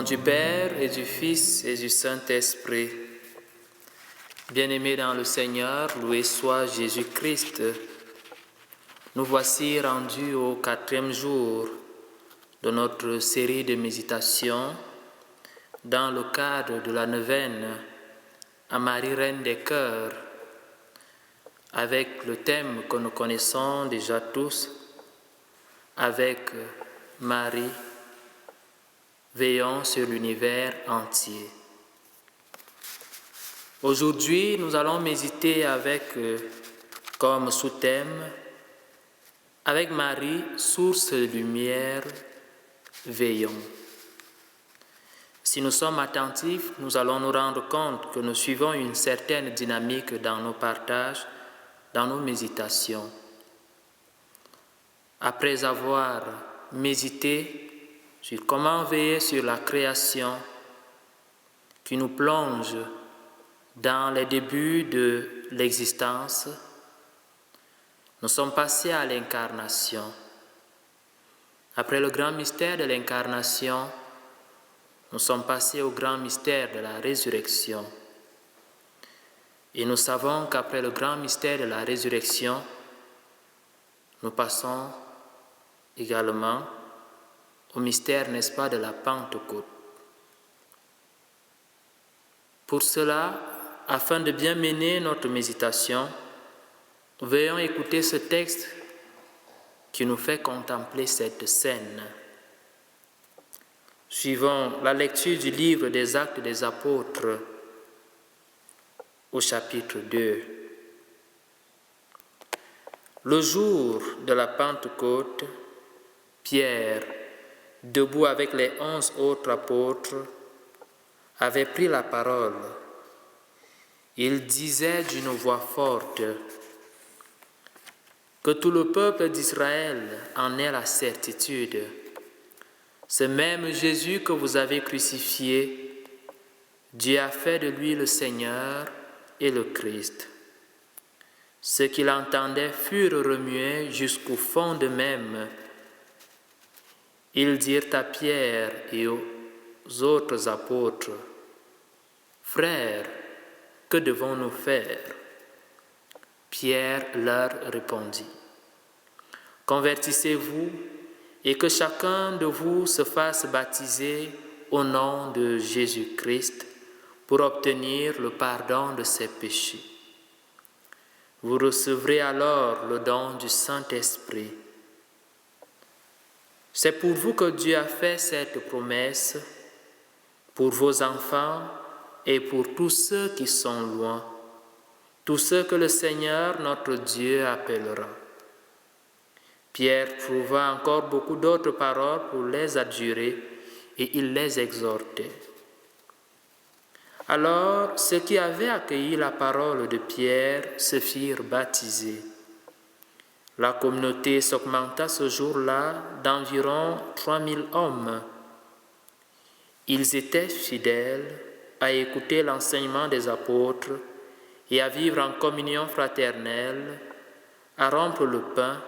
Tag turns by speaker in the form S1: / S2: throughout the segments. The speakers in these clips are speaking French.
S1: nom du Père et du Fils et du Saint-Esprit. Bien-aimés dans le Seigneur, loué soit Jésus-Christ. Nous voici rendus au 4e jour de notre série de méditations dans le cadre de la neuvaine à Marie, Reine des Cœurs, avec le thème que nous connaissons déjà tous, avec Marie, veillons sur l'univers entier. Aujourd'hui, nous allons méditer avec, comme sous-thème, avec Marie, source de lumière, veillons. Si nous sommes attentifs, nous allons nous rendre compte que nous suivons une certaine dynamique dans nos partages, dans nos méditations. Après avoir médité sur comment veiller sur la création qui nous plonge dans les débuts de l'existence, nous sommes passés à l'incarnation. Après le grand mystère de l'incarnation, nous sommes passés au grand mystère de la résurrection. Et nous savons qu'après le grand mystère de la résurrection, nous passons également au mystère, n'est-ce pas, de la Pentecôte. Pour cela, afin de bien mener notre méditation, veuillons écouter ce texte qui nous fait contempler cette scène. Suivons la lecture du livre des Actes des Apôtres au chapitre 2. Le jour de la Pentecôte, Pierre, debout avec les 11 autres apôtres, avait pris la parole. Il disait d'une voix forte: que tout le peuple d'Israël en ait la certitude. Ce même Jésus que vous avez crucifié, Dieu a fait de lui le Seigneur et le Christ. Ceux qui l'entendaient furent remués jusqu'au fond d'eux-mêmes. Ils dirent à Pierre et aux autres apôtres: Frères, que devons-nous faire? Pierre leur répondit: Convertissez-vous et que chacun de vous se fasse baptiser au nom de Jésus-Christ pour obtenir le pardon de ses péchés. Vous recevrez alors le don du Saint-Esprit. C'est pour vous que Dieu a fait cette promesse, pour vos enfants et pour tous ceux qui sont loin, tous ceux que le Seigneur notre Dieu appellera. Pierre trouva encore beaucoup d'autres paroles pour les adjurer et il les exhortait. Alors ceux qui avaient accueilli la parole de Pierre se firent baptiser. La communauté s'augmenta ce jour-là d'environ 3000 hommes. Ils étaient fidèles à écouter l'enseignement des apôtres et à vivre en communion fraternelle, à rompre le pain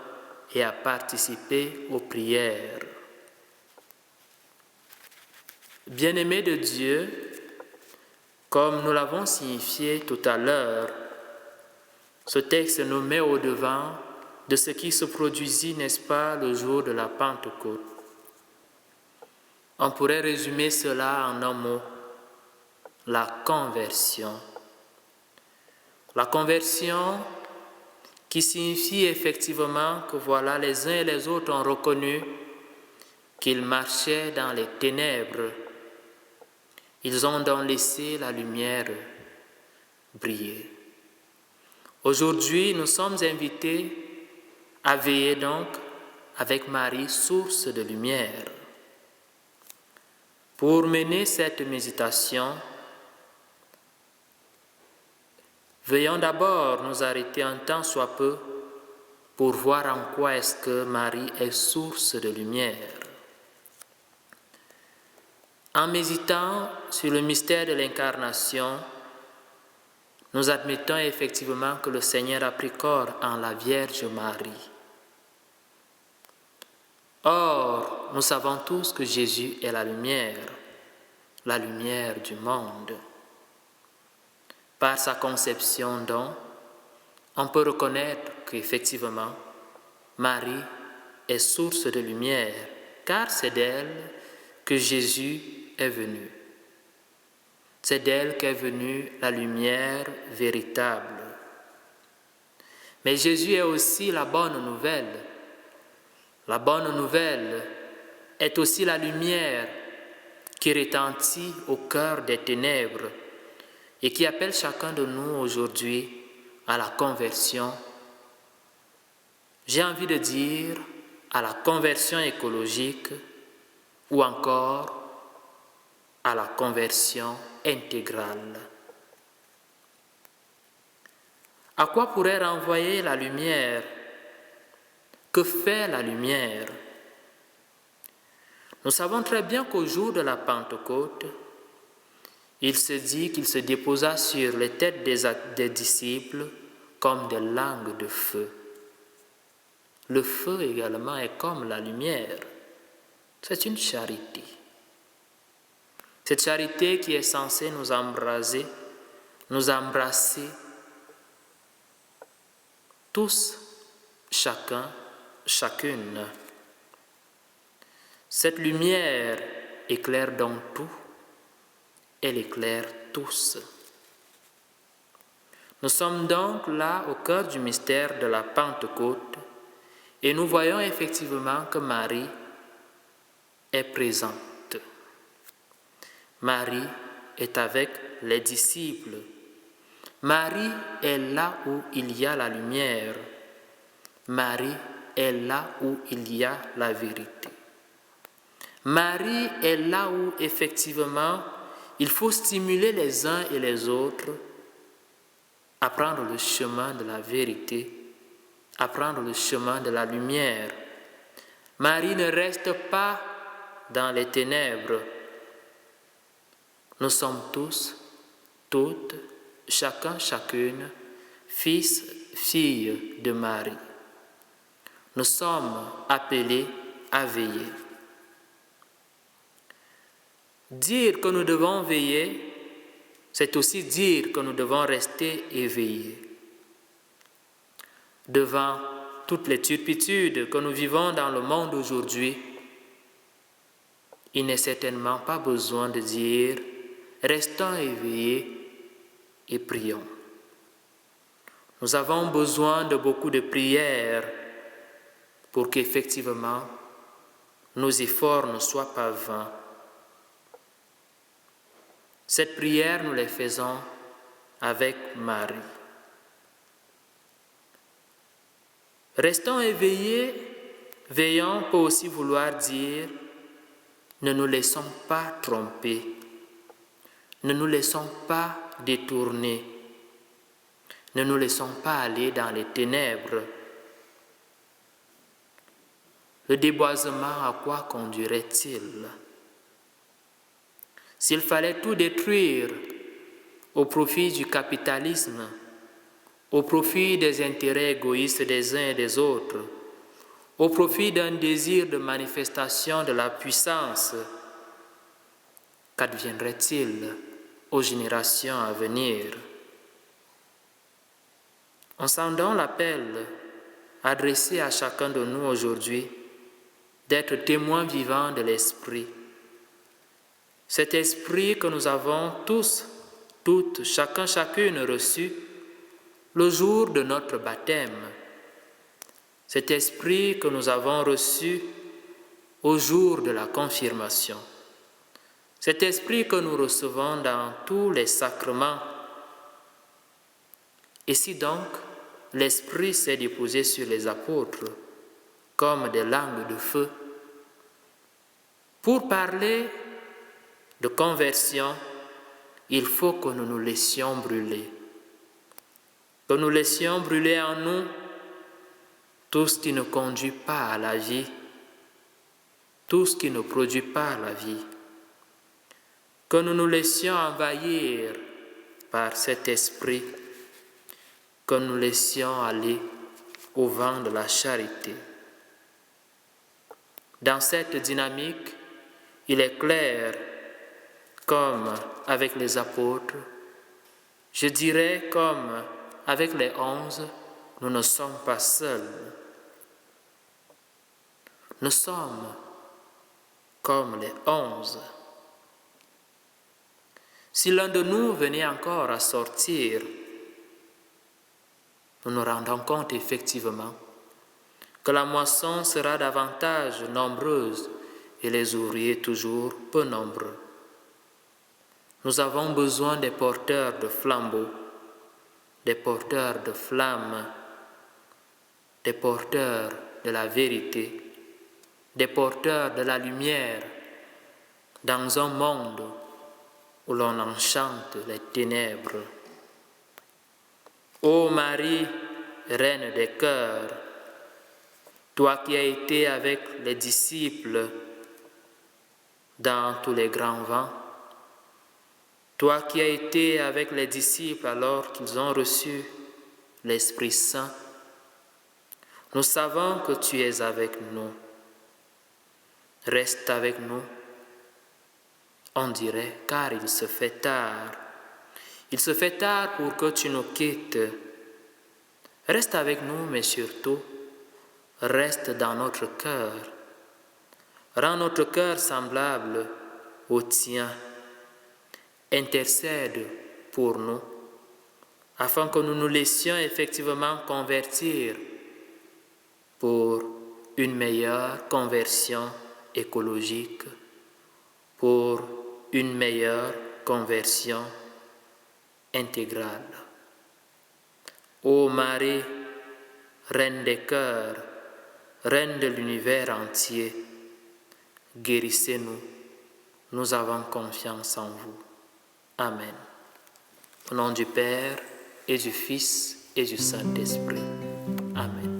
S1: et à participer aux prières. Bien-aimés de Dieu, comme nous l'avons signifié tout à l'heure, ce texte nous met au devant de ce qui se produisit, n'est-ce pas, le jour de la Pentecôte. On pourrait résumer cela en un mot: la conversion. La conversion qui signifie effectivement que voilà, les uns et les autres ont reconnu qu'ils marchaient dans les ténèbres. Ils ont donc laissé la lumière briller. Aujourd'hui, nous sommes invités à veiller donc avec Marie, source de lumière. Pour mener cette méditation, veillons d'abord nous arrêter un temps soit peu pour voir en quoi est-ce que Marie est source de lumière. En méditant sur le mystère de l'incarnation, nous admettons effectivement que le Seigneur a pris corps en la Vierge Marie. Or, nous savons tous que Jésus est la lumière. la lumière du monde. Par sa conception donc, on peut reconnaître qu'effectivement, Marie est source de lumière, car c'est d'elle que Jésus est venu. C'est d'elle qu'est venue la lumière véritable. Mais Jésus est aussi la bonne nouvelle. La bonne nouvelle est aussi la lumière qui retentit au cœur des ténèbres et qui appelle chacun de nous aujourd'hui à la conversion. J'ai envie de dire à la conversion écologique ou encore à la conversion intégrale. À quoi pourrait renvoyer la lumière? Que fait la lumière? Nous savons très bien qu'au jour de la Pentecôte, il se dit qu'il se déposa sur les têtes des disciples comme des langues de feu. Le feu également est comme la lumière. C'est une charité. Cette charité qui est censée nous embraser tous, chacun, chacune. Cette lumière éclaire donc tout, elle éclaire tous. Nous sommes donc là au cœur du mystère de la Pentecôte et nous voyons effectivement que Marie est présente. Marie est avec les disciples. Marie est là où il y a la lumière. Marie est là où il y a la vérité. Marie est là où effectivement il faut stimuler les uns et les autres à prendre le chemin de la vérité, à prendre le chemin de la lumière. Marie ne reste pas dans les ténèbres. Nous sommes tous, toutes, chacun, chacune, fils, filles de Marie. Nous sommes appelés à veiller. Dire que nous devons veiller, c'est aussi dire que nous devons rester éveillés. Devant toutes les turpitudes que nous vivons dans le monde aujourd'hui, il n'est certainement pas besoin de dire « restons éveillés et prions ». Nous avons besoin de beaucoup de prières pour qu'effectivement nos efforts ne soient pas vains. Cette prière, nous la faisons avec Marie. Restons éveillés, veillons peut aussi vouloir dire ne nous laissons pas tromper, ne nous laissons pas détourner, ne nous laissons pas aller dans les ténèbres. Le déboisement, à quoi conduirait-il? S'il fallait tout détruire au profit du capitalisme, au profit des intérêts égoïstes des uns et des autres, au profit d'un désir de manifestation de la puissance, qu'adviendrait-il aux générations à venir? On sent donc l'appel adressé à chacun de nous aujourd'hui d'être témoins vivants de l'Esprit. Cet esprit que nous avons tous, toutes, chacun, chacune reçu le jour de notre baptême. Cet esprit que nous avons reçu au jour de la confirmation. Cet esprit que nous recevons dans tous les sacrements. Et si donc l'esprit s'est déposé sur les apôtres comme des langues de feu, pour parler de conversion, il faut que nous nous laissions brûler. Que nous laissions brûler en nous tout ce qui ne conduit pas à la vie, tout ce qui ne produit pas la vie. Que nous nous laissions envahir par cet esprit, que nous laissions aller au vent de la charité. Dans cette dynamique, il est clair comme avec les apôtres, je dirais comme avec les 11, nous ne sommes pas seuls. Nous sommes comme les 11. Si l'un de nous venait encore à sortir, nous nous rendons compte effectivement que la moisson sera davantage nombreuse et les ouvriers toujours peu nombreux. Nous avons besoin des porteurs de flambeaux, des porteurs de flammes, des porteurs de la vérité, des porteurs de la lumière dans un monde où l'on enchante les ténèbres. Ô Marie, Reine des cœurs, toi qui as été avec les disciples dans tous les grands vents, toi qui as été avec les disciples alors qu'ils ont reçu l'Esprit Saint, nous savons que tu es avec nous. Reste avec nous, on dirait, car il se fait tard. Il se fait tard pour que tu nous quittes. Reste avec nous, mais surtout, reste dans notre cœur. Rends notre cœur semblable au tien. Intercède pour nous, afin que nous nous laissions effectivement convertir pour une meilleure conversion écologique, pour une meilleure conversion intégrale. Ô Marie, Reine des cœurs, Reine de l'univers entier, guérissez-nous, nous avons confiance en vous. Amen. Au nom du Père et du Fils et du Saint-Esprit. Amen.